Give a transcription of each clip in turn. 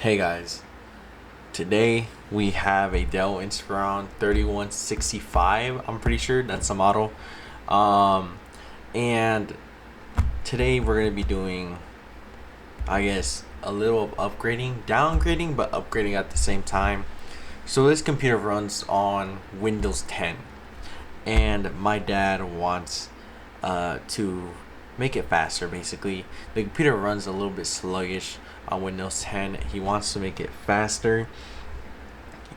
Hey guys, today we have a Dell Inspiron 3165. I'm pretty sure that's the model. And today we're gonna be doing, I guess, a little upgrading, downgrading, but upgrading at the same time. So this computer runs on Windows 10, and my dad wants to make it faster. Basically, the computer runs a little bit sluggish on Windows 10. He wants to make it faster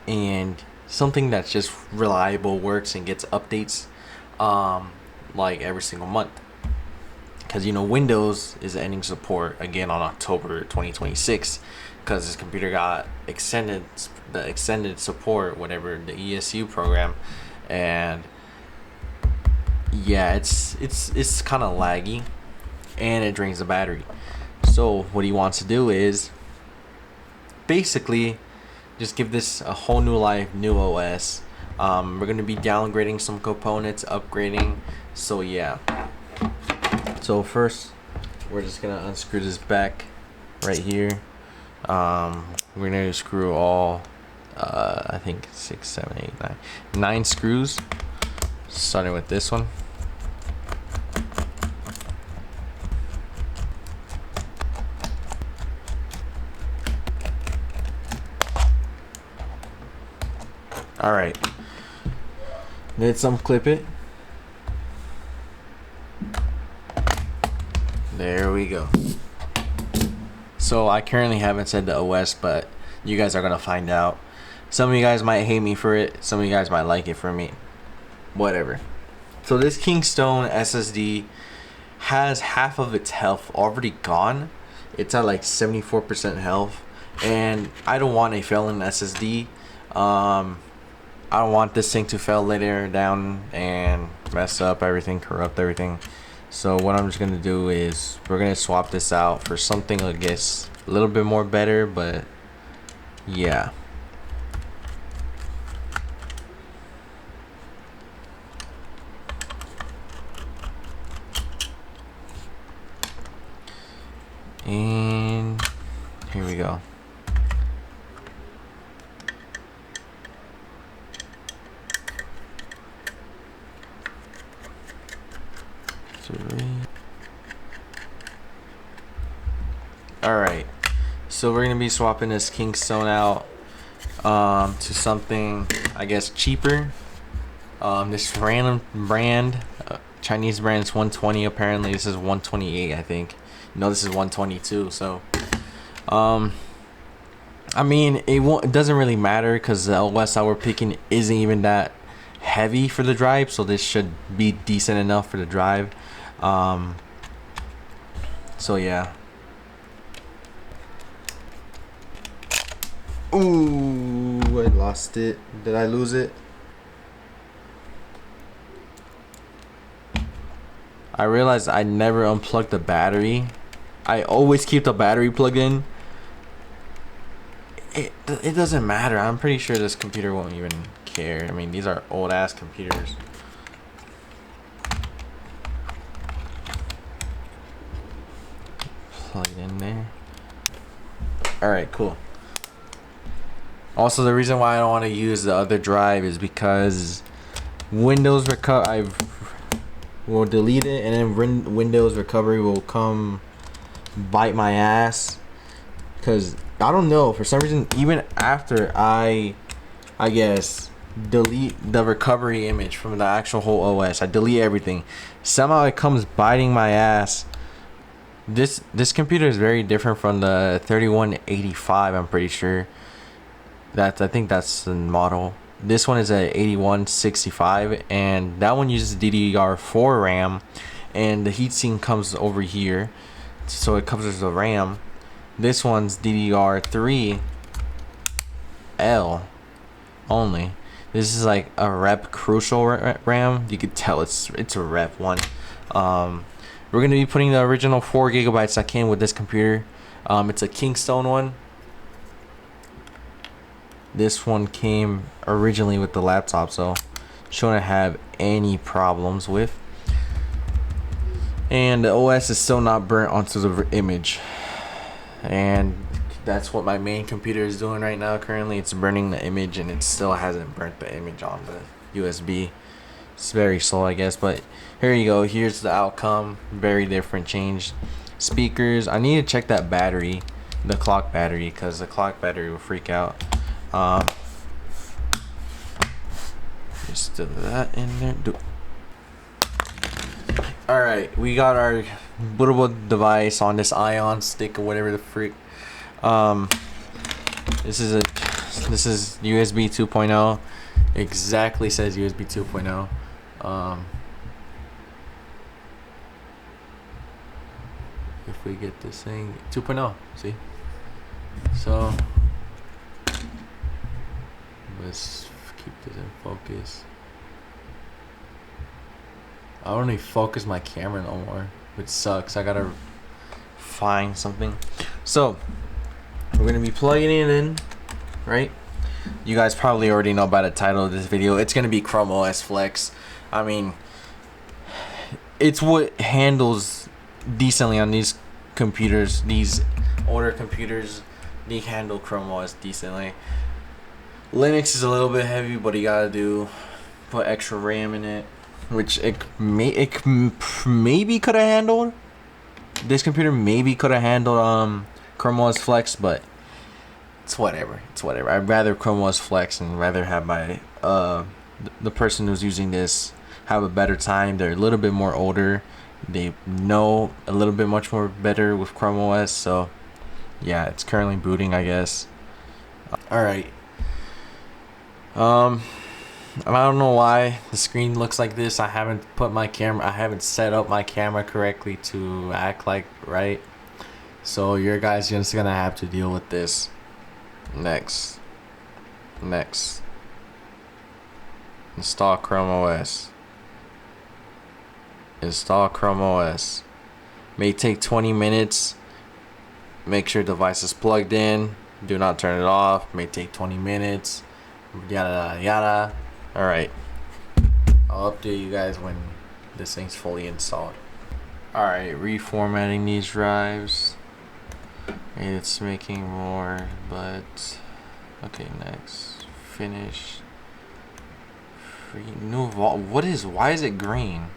and something that's just reliable, works and gets updates like every single month, because Windows is ending support again on October 2026 because this computer got the extended support, whatever, the ESU program. And yeah, it's kind of laggy and it drains the battery. So what he wants to do is basically just give this a whole new life, new OS. We're going to be downgrading some components, upgrading. So yeah, so first we're just going to unscrew this back right here. We're going to screw all I think 6, 7, 8, 9 screws, starting with this one. Alright, let's unclip it. There we go. So I currently haven't said the OS, but you guys are gonna find out. Some of you guys might hate me for it, some of you guys might like it for me, whatever. So this Kingston SSD has half of its health already gone. It's at like 74% health, and I don't want a failing SSD. I don't want this thing to fail later down and mess up everything, corrupt everything. So what I'm just gonna do is we're gonna swap this out for something, I guess, a little bit more better, but yeah. And here we go. Alright, so we're gonna be swapping this Kingston out to something, I guess, cheaper. This random brand, Chinese brand, is 120. Apparently this is 128, I think. No, this is 122. So I mean, it doesn't really matter because the OS that we're picking isn't even that heavy for the drive, so this should be decent enough for the drive. So yeah. Ooh, I lost it. Did I lose it? I realized I never unplugged the battery. I always keep the battery plugged in. It doesn't matter. I'm pretty sure this computer won't even care. I mean, these are old ass computers. Plug it in there. Alright, cool. Also, the reason why I don't want to use the other drive is because Windows I will delete it, and then Windows recovery will come bite my ass. Because I don't know, for some reason, even after I guess delete the recovery image from the actual whole OS, I delete everything, somehow it comes biting my ass. This computer is very different from the 3185. I'm pretty sure. I think that's the model. This one is a 8165, and that one uses DDR4 RAM, and the heatsink comes over here, so it covers the RAM. This one's DDR3L only. This is like a rep crucial RAM. You could tell it's a rep one. We're gonna be putting the original 4 gigabytes that came with this computer. It's a Kingston one. This one came originally with the laptop, so shouldn't have any problems with. And the OS is still not burnt onto the image. And that's what my main computer is doing right now. Currently, it's burning the image, and it still hasn't burnt the image on the USB. It's very slow, I guess, but here you go. Here's the outcome. Very different change. Speakers. I need to check that battery, the clock battery, because the clock battery will freak out. Just do that in there. All right, we got our bootable device on this Ion stick or whatever the freak. This is USB 2.0. Exactly says USB 2.0. If we get this thing 2.0, see? So let's keep this in focus. I don't even focus my camera no more, which sucks. I gotta find something. So we're gonna be plugging it in, right? You guys probably already know by the title of this video. It's gonna be Chromeos Flex. I mean, it's what handles decently on these computers. These older computers, they handle Chromeos decently. Linux is a little bit heavy, but you gotta put extra RAM in it, which it maybe could have handled. This computer maybe could have handled Chromeos Flex, but it's whatever. It's whatever. I'd rather Chromeos Flex and rather have my the person who's using this have a better time. They're a little bit more older. They know a little bit much more better with Chromeos. So yeah, it's currently booting, I guess. All right. I don't know why the screen looks like this. I haven't set up my camera correctly to act like right. So your guys just gonna have to deal with this. Next. Install Chromeos. May take 20 minutes. Make sure device is plugged in. Do not turn it off. May take 20 minutes. Yada yada. Alright. I'll update you guys when this thing's fully installed. Alright, reformatting these drives. It's making more, but okay, next. Finish. Why is it green?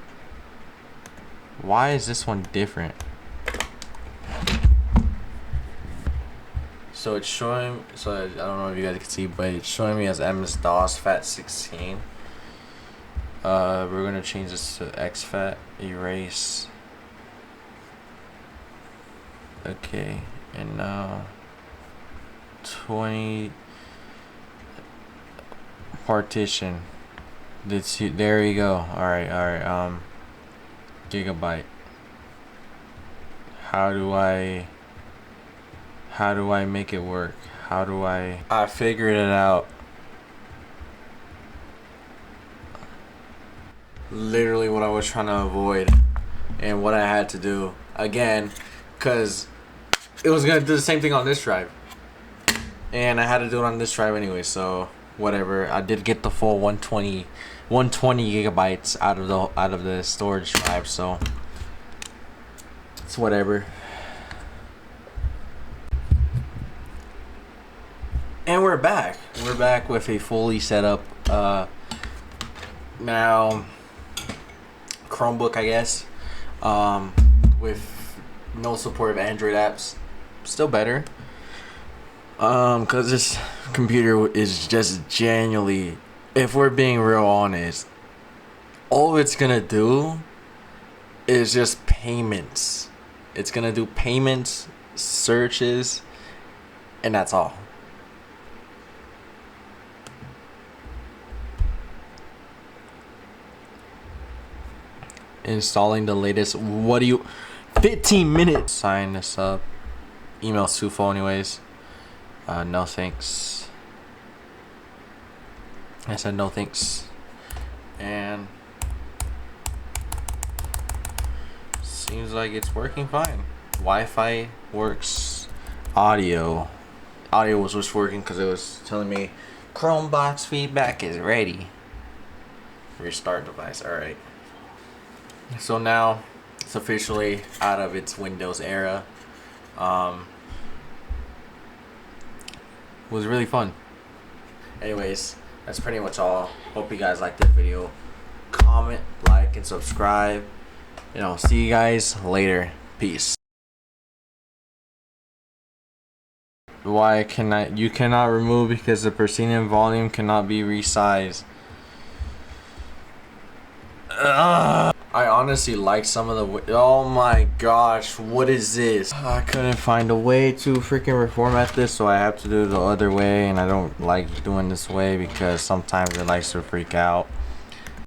Why is this one different? So it's showing, I don't know if you guys can see, but it's showing me as MS-DOS FAT16. We're gonna change this to exFAT, erase. Okay, and now 20 partition. There you go. Alright, gigabyte. How do I make it work? I figured it out. Literally what I was trying to avoid and what I had to do again, because it was gonna do the same thing on this drive and I had to do it on this drive anyway, so whatever. I did get the full 120 gigabytes out of the storage drive, so it's whatever. And we're back with a fully set up now Chromebook, I guess, with no support of Android apps. Still better, because this computer is just genuinely, if we're being real honest, all it's gonna do is just payments. It's gonna do payments, searches, and that's all. Installing the latest. 15 minutes. Sign this up. Email Sufo anyways. No thanks. I said no thanks. And seems like it's working fine. Wi-Fi works. Audio was just working because it was telling me Chromebox feedback is ready. Restart device. Alright. So now it's officially out of its Windows era. was really fun. Anyways, that's pretty much all. Hope you guys liked this video. Comment, like, and subscribe. See you guys later. Peace. Why you cannot remove because the proscenium volume cannot be resized. Ugh. I honestly like some of the oh my gosh, what is this? I couldn't find a way to freaking reformat this, so I have to do it the other way, and I don't like doing this way because sometimes it likes to freak out.